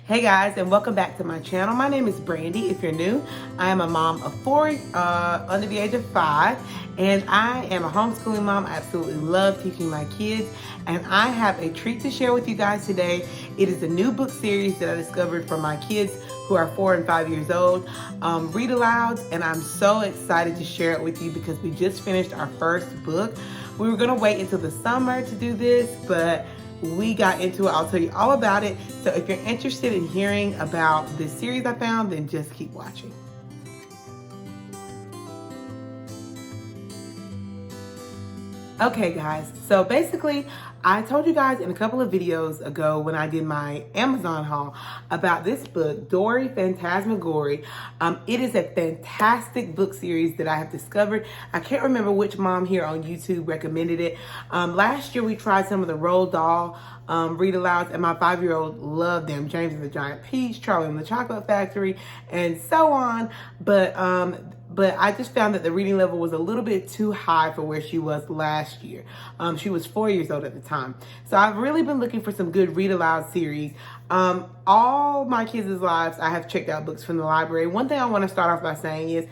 Hey guys, and welcome back to my channel. My name is Brandy. If you're new, I am a mom of four under the age of 5, and I am a homeschooling mom. I absolutely love teaching my kids, and I have a treat to share with you guys today. It is a new book series that I discovered for my kids who are 4 and 5 years old, read aloud, and I'm so excited to share it with you because we just finished our first book. We were gonna wait until the summer to do this, but we got into it. I'll tell you all about it. So if you're interested in hearing about this series I found, then just keep watching. Okay guys, so basically I told you guys in a couple of videos ago when I did my Amazon haul about this book, Dory Fantasmagory. It is a fantastic book series that I have discovered. I can't remember which mom here on YouTube recommended it. Last year we tried some of the Roald Dahl read alouds, and my 5-year-old loved them. James and the Giant Peach, Charlie and the Chocolate Factory, and so on. But I just found that the reading level was a little bit too high for where she was last year. She was 4 years old at the time. So I've really been looking for some good read aloud series. All my kids' lives, I have checked out books from the library. One thing I want to start off by saying is,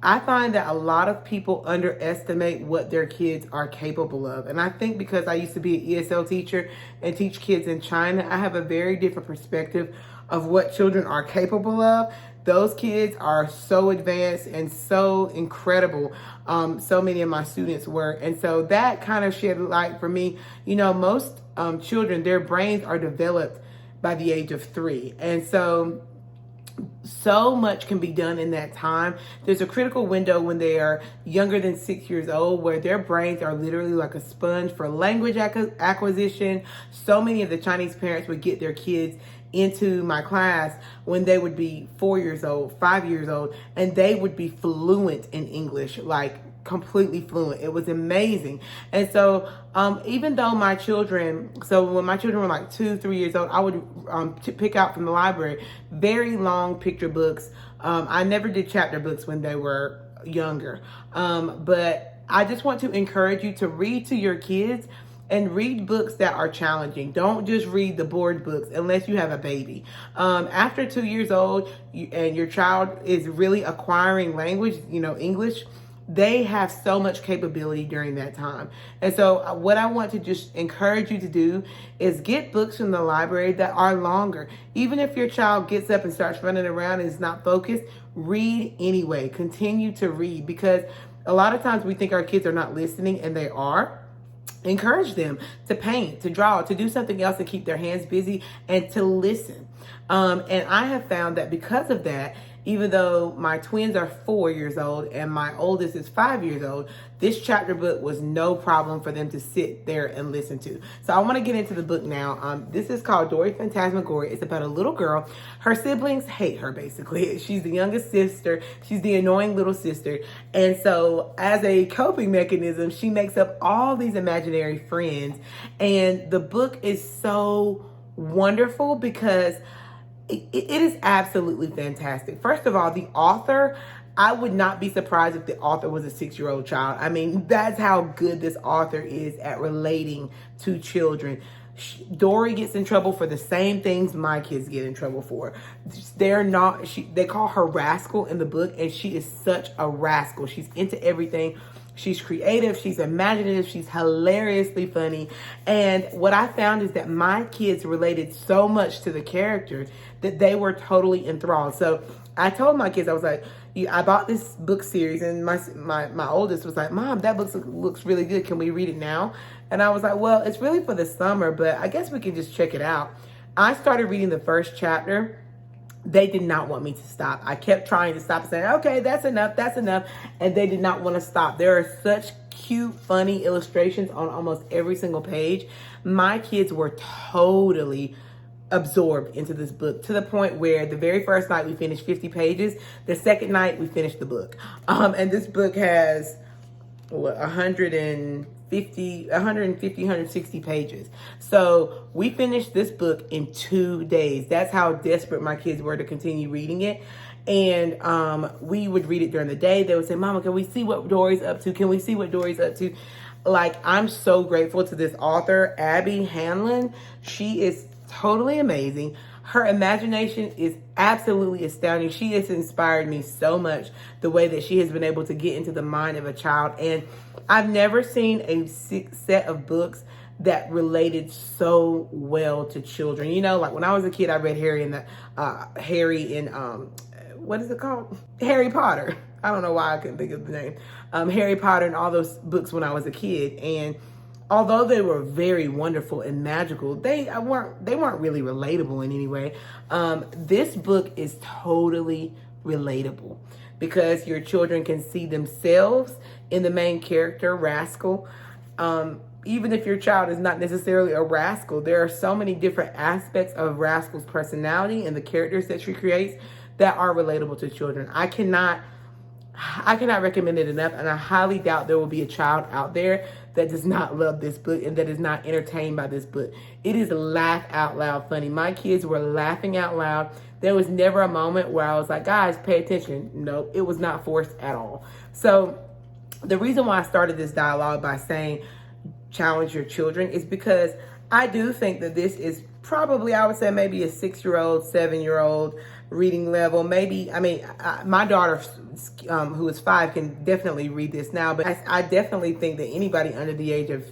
I find that a lot of people underestimate what their kids are capable of. And I think because I used to be an ESL teacher and teach kids in China, I have a very different perspective of what children are capable of. Those kids are so advanced and so incredible. So many of my students were. And so that kind of shed light for me. You know, most children, their brains are developed by the age of 3. And so much can be done in that time. There's a critical window when they are younger than 6 years old where their brains are literally like a sponge for language acquisition. So many of the Chinese parents would get their kids into my class when they would be 4 years old, 5 years old, and they would be fluent in English, like completely fluent. It was amazing. And so even though my children, so when my children were like 2, 3 years old, I would pick out from the library very long picture books. I never did chapter books when they were younger. But I just want to encourage you to read to your kids and read books that are challenging. Don't just read the board books unless you have a baby. After 2 years old and your child is really acquiring language, you know, English, they have so much capability during that time. And so what I want to just encourage you to do is get books from the library that are longer. Even if your child gets up and starts running around and is not focused, read anyway. Continue to read, because a lot of times we think our kids are not listening, and they are. Encourage them to paint, to draw, to do something else, to keep their hands busy, and to listen. And I have found that because of that, even though my twins are 4 years old and my oldest is 5 years old, this chapter book was no problem for them to sit there and listen to. So I want to get into the book now. This is called Dory Fantasmagory. It's about a little girl. Her siblings hate her, basically. She's the youngest sister. She's the annoying little sister. And so as a coping mechanism, she makes up all these imaginary friends. And the book is so wonderful because it is absolutely fantastic. First of all, the author, I would not be surprised if the author was a 6-year-old child. I mean, that's how good this author is at relating to children. Dory gets in trouble for the same things my kids get in trouble for. They call her rascal in the book, and she is such a rascal. She's into everything. She's creative, she's imaginative, she's hilariously funny. And what I found is that my kids related so much to the characters that they were totally enthralled. So I told my kids, I was like, I bought this book series, and my oldest was like, Mom, that book looks really good. Can we read it now? And I was like, well, it's really for the summer, but I guess we can just check it out. I started reading the first chapter. They did not want me to stop. I kept trying to stop and saying, okay, that's enough. And they did not want to stop. There are such cute, funny illustrations on almost every single page. My kids were totally absorbed into this book, to the point where the very first night we finished 50 pages. The second night we finished the book. And this book has 150, 160 pages. So we finished this book in 2 days. That's how desperate my kids were to continue reading it. And we would read it during the day. They would say, Mama, can we see what Dory's up to? Can we see what Dory's up to? Like, I'm so grateful to this author, Abby Hanlon. She is totally amazing. Her imagination is absolutely astounding. She has inspired me so much, the way that she has been able to get into the mind of a child. And I've never seen a set of books that related so well to children. You know, like when I was a kid, I read Harry and what is it called? Harry Potter. I don't know why I couldn't think of the name. Harry Potter and all those books when I was a kid. And although they were very wonderful and magical, they weren't really relatable in any way. This book is totally relatable because your children can see themselves in the main character, Rascal. Even if your child is not necessarily a rascal, there are so many different aspects of Rascal's personality and the characters that she creates that are relatable to children. I cannot recommend it enough, and I highly doubt there will be a child out there that does not love this book and that is not entertained by this book. It is laugh out loud funny. My kids were laughing out loud. There was never a moment where I was like, guys, pay attention. No, it was not forced at all. So the reason why I started this dialogue by saying challenge your children is because I do think that this is probably, I would say maybe a 6-year-old, 7-year-old reading level. Maybe, I mean, my daughter, who is 5, can definitely read this now, but I definitely think that anybody under the age of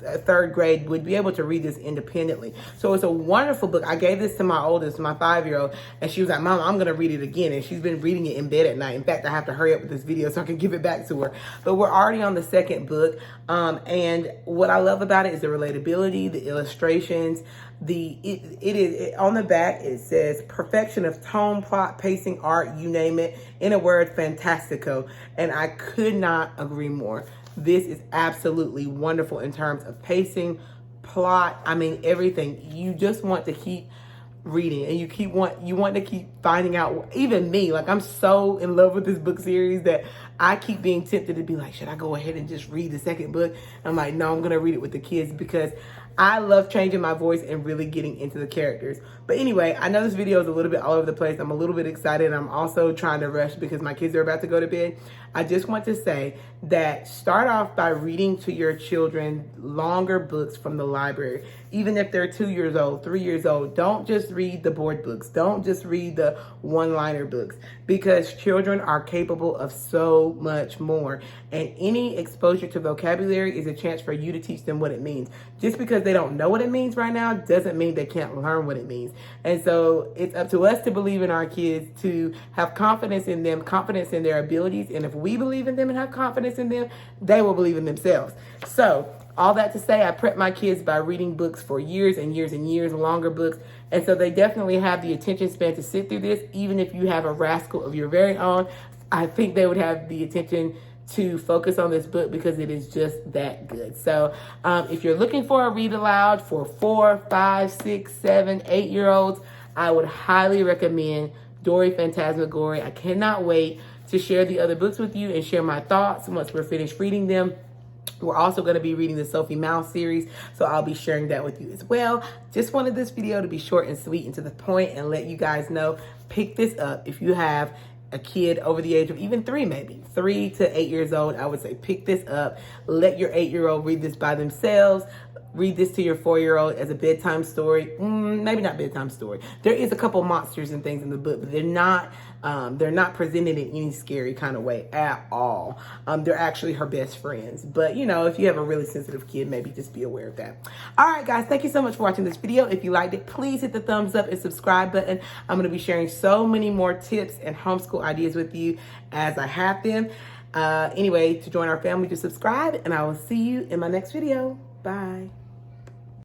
3rd grade would be able to read this independently. So it's a wonderful book. I gave this to my oldest, my 5-year-old, and she was like, Mom, I'm going to read it again. And she's been reading it in bed at night. In fact, I have to hurry up with this video so I can give it back to her. But we're already on the 2nd book. And what I love about it is the relatability, the illustrations, it is on the back. It says perfection of tone, plot, pacing, art, you name it. In a word, fantastico. And I could not agree more. This is absolutely wonderful in terms of pacing, plot. I mean, everything. You just want to keep reading, and you want to keep finding out. Even me, like, I'm so in love with this book series that I keep being tempted to be like, should I go ahead and just read the 2nd book? I'm like, no, I'm going to read it with the kids because I love changing my voice and really getting into the characters. But anyway, I know this video is a little bit all over the place. I'm a little bit excited. I'm also trying to rush because my kids are about to go to bed. I just want to say that start off by reading to your children longer books from the library. Even if they're 2 years old, 3 years old, don't just read the board books. Don't just read the one-liner books, because children are capable of so much more. And any exposure to vocabulary is a chance for you to teach them what it means. Just because they don't know what it means right now doesn't mean they can't learn what it means. And so it's up to us to believe in our kids, to have confidence in them, confidence in their abilities. And if we believe in them and have confidence in them, they will believe in themselves. So all that to say, I prep my kids by reading books for years and years and years, longer books. And so they definitely have the attention span to sit through this. Even if you have a rascal of your very own, I think they would have the attention to focus on this book because it is just that good. So if you're looking for a read aloud for 4, 5, 6, 7, 8-year-olds, I would highly recommend Dory Fantasmagory. I cannot wait to share the other books with you and share my thoughts once we're finished reading them. We're also going to be reading the Sophie Mouse series, so I'll be sharing that with you as well. Just wanted this video to be short and sweet and to the point and let you guys know, pick this up if you have a kid over the age of even 3, maybe 3 to 8 years old. I would say pick this up. Let your 8-year-old read this by themselves. Read this to your 4-year-old as a bedtime story. Maybe not bedtime story. There is a couple monsters and things in the book, but they're not presented in any scary kind of way at all. They're actually her best friends. But, you know, if you have a really sensitive kid, maybe just be aware of that. All right, guys, thank you so much for watching this video. If you liked it, please hit the thumbs up and subscribe button. I'm going to be sharing so many more tips and homeschool ideas with you as I have them. Anyway, to join our family, to subscribe, and I will see you in my next video. Bye.